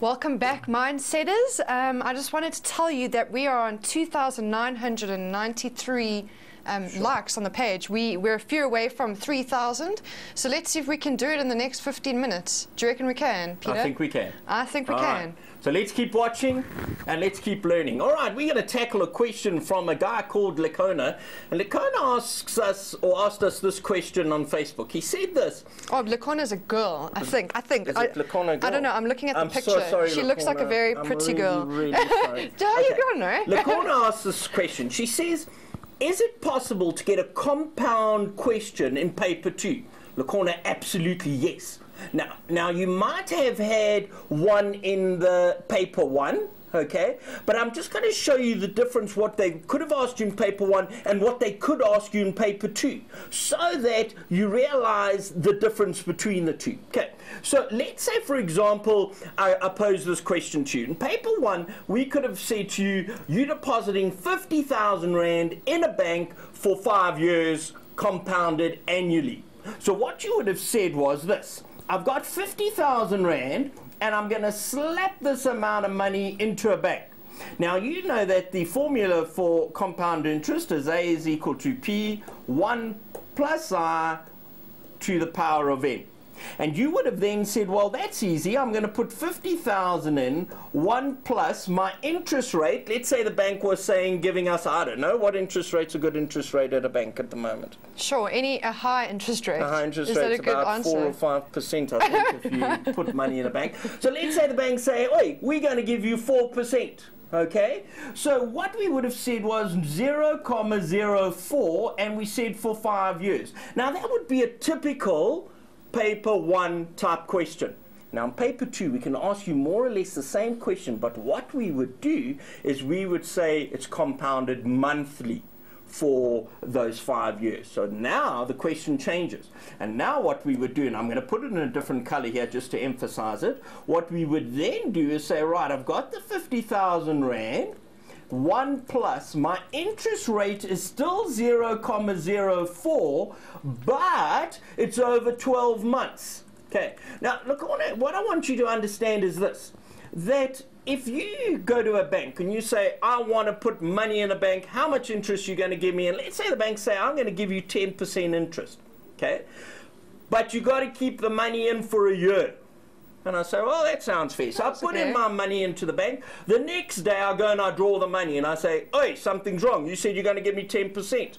Welcome back, Mindsetters. I just wanted to tell you that we are on 2,993 likes on the page. We're a few away from 3,000. So let's see if we can do it in the next 15 minutes. Do you reckon we can, Peter? I think we can. I think we can. Right. So let's keep watching and let's keep learning. All right, we're going to tackle a question from a guy called Lekona. And Lekona asked us this question on Facebook. He said this. Oh, Lekona's a girl, I think. Is it Lekona girl? I don't know. I'm looking at the picture. So sorry, she Lekona. looks like a very pretty girl. Really sorry. How are you going, right? Lekona asked this question. She says, is it possible to get a compound question in paper 2? Lekona, absolutely yes. Now you might have had one in the paper 1, okay? But I'm just going to show you the difference, what they could have asked you in paper 1 and what they could ask you in paper 2, so that you realize the difference between the two. Okay, so let's say, for example, I pose this question to you. In paper 1, we could have said to you, you're depositing 50,000 Rand in a bank for 5 years, compounded annually. So what you would have said was this: I've got 50,000 Rand and I'm going to slap this amount of money into a bank. Now you know that the formula for compound interest is A is equal to P 1 plus I to the power of N. And you would have then said, well, that's easy. I'm going to put 50,000 in, 1 plus my interest rate. Let's say the bank was saying, giving us, I don't know, what interest rate's a good interest rate at a bank at the moment? Sure, a high interest rate. A high interest is rate's that a good about answer? 4 or 5%, I think, if you put money in a bank. So let's say the bank say, oi, we're going to give you 4%. Okay, so what we would have said was 0,04, and we said for 5 years. Now that would be a typical paper 1 type question. Now in paper 2 we can ask you more or less the same question, but what we would do is we would say it's compounded monthly for those 5 years. So now the question changes, and now what we would do, and I'm going to put it in a different color here just to emphasize it, what we would then do is say, right, I've got the 50,000 Rand, 1 plus, my interest rate is still 0,04, but it's over 12 months. Okay, now look, what I want you to understand is this, that if you go to a bank and you say, I want to put money in a bank, how much interest are you going to give me? And let's say the bank say, I'm going to give you 10% interest, okay, but you got to keep the money in for a year. And I say, well, that sounds fair. So I put in my money into the bank. The next day I go and I draw the money and I say, oi, something's wrong. You said you're going to give me 10%.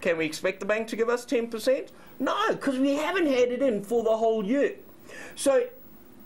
Can we expect the bank to give us 10%? No, because we haven't had it in for the whole year. So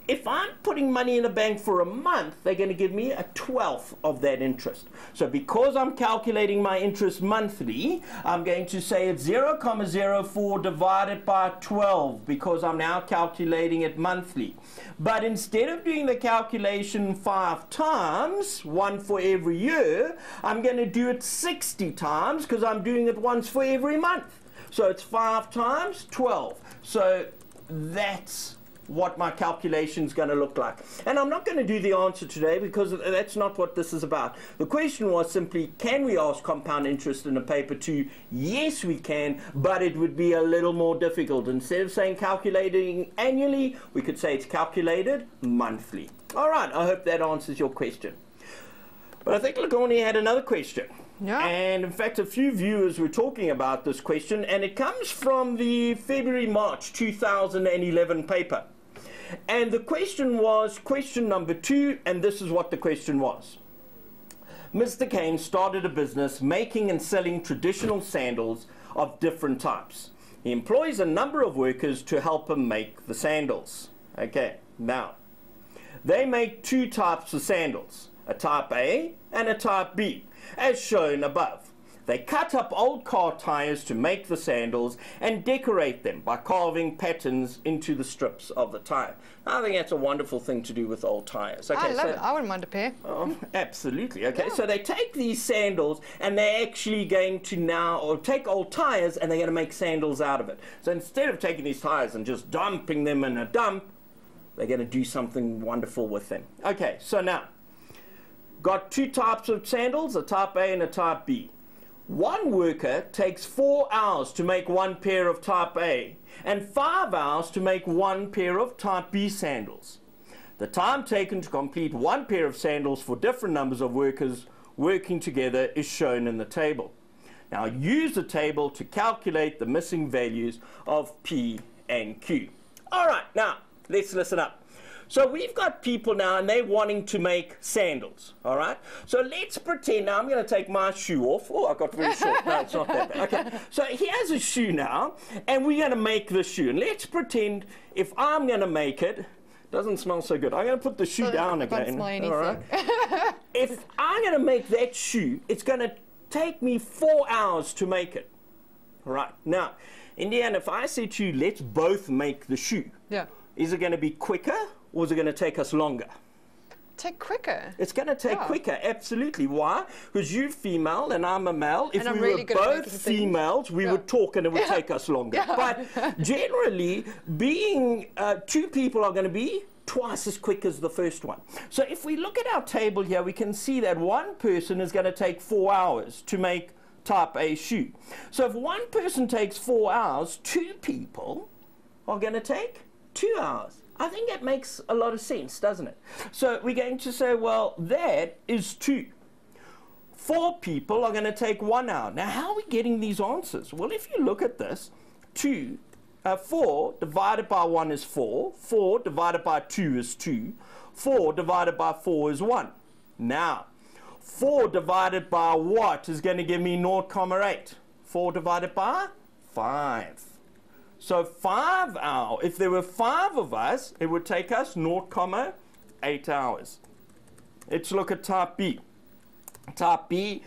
if I'm putting money in a bank for a month, they're going to give me a 12th of that interest. So because I'm calculating my interest monthly, I'm going to say it's 0,04 divided by 12, because I'm now calculating it monthly. But instead of doing the calculation 5 times, one for every year, I'm going to do it 60 times, because I'm doing it once for every month. So it's 5 times 12. So that's what my calculation is going to look like. And I'm not going to do the answer today, because that's not what this is about. The question was simply, can we ask compound interest in a paper 2? Yes, we can, but it would be a little more difficult. Instead of saying calculating annually, we could say it's calculated monthly. All right, I hope that answers your question. But I think Lagoni had another question. Yeah. And in fact, a few viewers were talking about this question, and it comes from the February-March 2011 paper. And the question was question number 2, and this is what the question was. Mr. Kane started a business making and selling traditional sandals of different types. He employs a number of workers to help him make the sandals. Okay, now, they make 2 types of sandals, a type A and a type B, as shown above. They cut up old car tires to make the sandals and decorate them by carving patterns into the strips of the tire. I think that's a wonderful thing to do with old tires. Okay, I love it. I wouldn't mind a pair. Oh, absolutely. Okay, Yeah. so they take these sandals and they're actually going to now, or take old tires and they're going to make sandals out of it. So instead of taking these tires and just dumping them in a dump, they're going to do something wonderful with them. Okay, so now, got 2 types of sandals, a type A and a type B. One worker takes 4 hours to make 1 pair of type A and 5 hours to make 1 pair of type B sandals. The time taken to complete one pair of sandals for different numbers of workers working together is shown in the table. Now use the table to calculate the missing values of P and Q. All right, now let's listen up. So we've got people now and they're wanting to make sandals, all right? So let's pretend, now I'm going to take my shoe off. Oh, I got very short. No, it's not that bad. Okay, so here's a shoe now and we're going to make the shoe. And let's pretend if I'm going to make it, doesn't smell so good. I'm going to put the shoe down again. Don't smell anything. All right? If I'm going to make that shoe, it's going to take me 4 hours to make it. All right, now, Indiana, if I say to you, let's both make the shoe, Yeah. is it going to be quicker or is it going to take us longer? Take quicker. It's going to take quicker, absolutely. Why? Because you're female and I'm a male. If And I'm we really were good at both making things. females, we would talk and it would take us longer. But generally, being two people are going to be twice as quick as the first one. So if we look at our table here, we can see that one person is going to take 4 hours to make type A shoe. So if one person takes 4 hours, two people are going to take 2 hours. I think that makes a lot of sense, doesn't it? So we're going to say, well, that is 2. 4 people are going to take 1 hour. Now, how are we getting these answers? Well, if you look at this, 4 divided by 1 is 4. 4 divided by 2 is 2. 4 divided by 4 is 1. Now, 4 divided by what is going to give me 0.8? 4 divided by 5. So 5 hours, if there were 5 of us, it would take us 0.8 hours. Let's look at type B. Type B,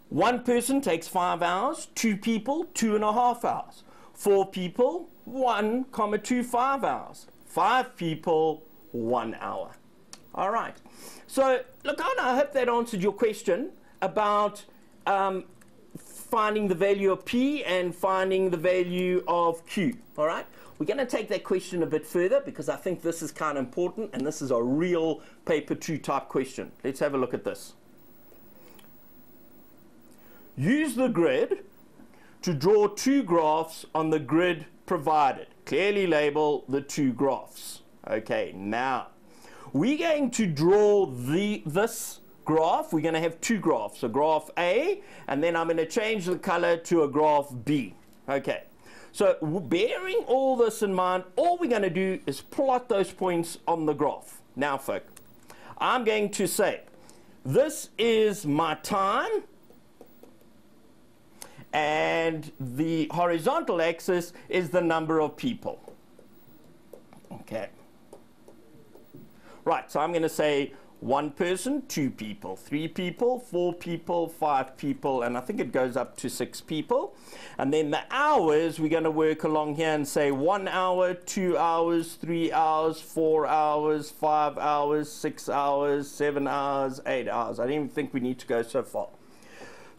one person takes 5 hours, 2 people, 2.5 hours. 4 people, 1.25 hours. 5 people, 1 hour. All right. So, look, I hope that answered your question about finding the value of P and finding the value of Q. All right? We're going to take that question a bit further because I think this is kind of important and this is a real paper 2 type question. Let's have a look at this. Use the grid to draw 2 graphs on the grid provided. Clearly label the 2 graphs. Okay, now we're going to draw this graph. We're going to have 2 graphs, a graph A, and then I'm going to change the color to a graph B. Okay, so bearing all this in mind, all we're going to do is plot those points on the graph. Now, folk, I'm going to say this is my time, and the horizontal axis is the number of people. Okay. Right, so I'm going to say 1 person, 2 people, 3 people, 4 people, 5 people, and I think it goes up to 6 people. And then the hours, we're going to work along here and say 1 hour, 2 hours, 3 hours, 4 hours, 5 hours, 6 hours, 7 hours, 8 hours. I don't even think we need to go so far.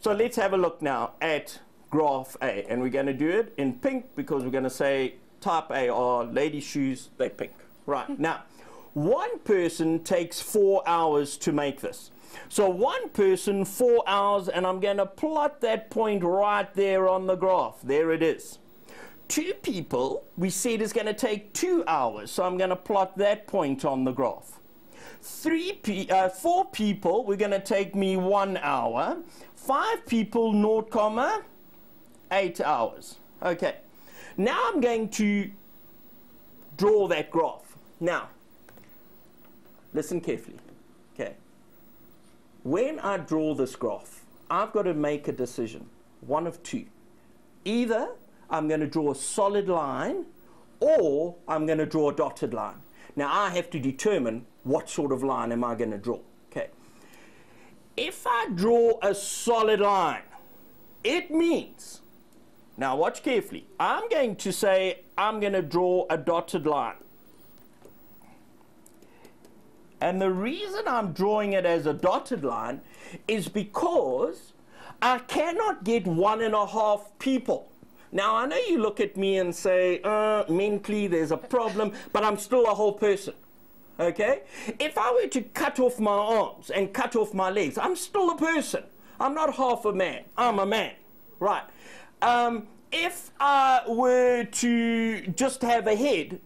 So let's have a look now at graph A, and we're going to do it in pink because we're going to say type A are lady shoes, they're pink. Right, now, one person takes 4 hours to make this. So one person, 4 hours, and I'm going to plot that point right there on the graph. There it is. 2 people, we said, is going to take 2 hours, so I'm going to plot that point on the graph. 4 people, we're going to take me 1 hour. 5 people, 0.8 hours. Okay, now I'm going to draw that graph. Now, listen carefully. Okay, when I draw this graph, I've got to make a decision, one of 2. Either I'm going to draw a solid line or I'm going to draw a dotted line. Now I have to determine what sort of line am I going to draw. Okay, if I draw a solid line, it means, now watch carefully, I'm going to say I'm going to draw a dotted line. And the reason I'm drawing it as a dotted line is because I cannot get 1.5 people. Now, I know you look at me and say, mentally there's a problem, but I'm still a whole person. Okay? If I were to cut off my arms and cut off my legs, I'm still a person. I'm not half a man. I'm a man. Right. if I were to just have a head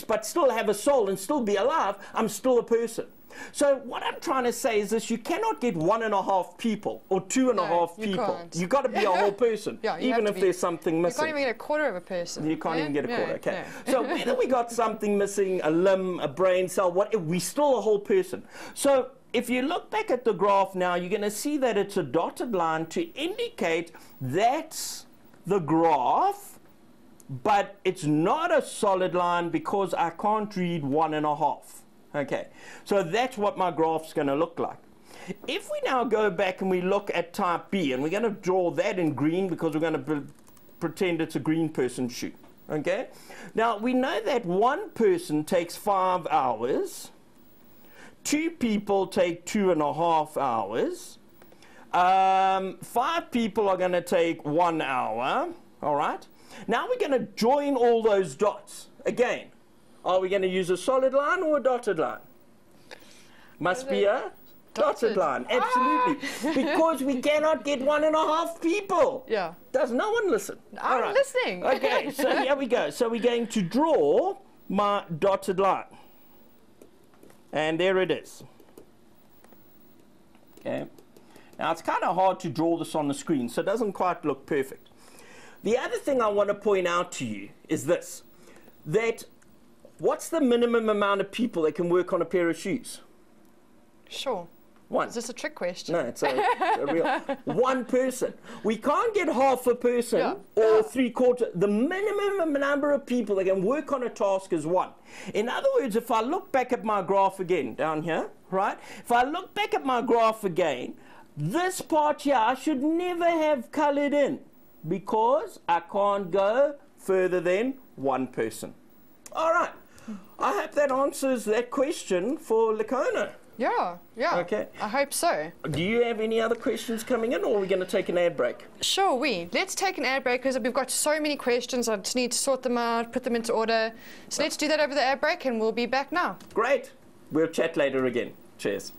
but still have a soul and still be alive, I'm still a person. So what I'm trying to say is this: you cannot get 1.5 people or 2.5 people. You've got to be a whole person, even if there's something missing. You can't even get a quarter of a person. You can't even get a quarter. Okay. So whether we got something missing, a limb, a brain cell, we're still a whole person. So if you look back at the graph now, you're going to see that it's a dotted line to indicate that's the graph, but it's not a solid line because I can't read 1.5. Okay, so that's what my graph's going to look like. If we now go back and we look at type B, and we're going to draw that in green because we're going to pretend it's a green person shoe. Okay, now we know that one person takes 5 hours, 2 people take 2.5 hours, 5 people are going to take 1 hour. All right, now we're going to join all those dots again. Are we going to use a solid line or a dotted line? Must be a dotted line, absolutely. Because we cannot get 1.5 people. Yeah. Does no one listen? I'm listening. Okay, so here we go. So we're going to draw my dotted line. And there it is. Okay. Now it's kind of hard to draw this on the screen, so it doesn't quite look perfect. The other thing I want to point out to you is this, that what's the minimum amount of people that can work on a pair of shoes? Sure. 1. Is this a trick question? No, it's a real 1 person. We can't get half a person or 3/4. The minimum number of people that can work on a task is 1. In other words, if I look back at my graph again, down here, right? If I look back at my graph again, this part here I should never have colored in because I can't go further than 1 person. All right. I hope that answers that question for Lakona. Yeah, yeah. Okay. I hope so. Do you have any other questions coming in, or are we going to take an ad break? Sure, let's take an ad break because we've got so many questions. I just need to sort them out, put them into order. So let's do that over the ad break and we'll be back now. Great. We'll chat later again. Cheers.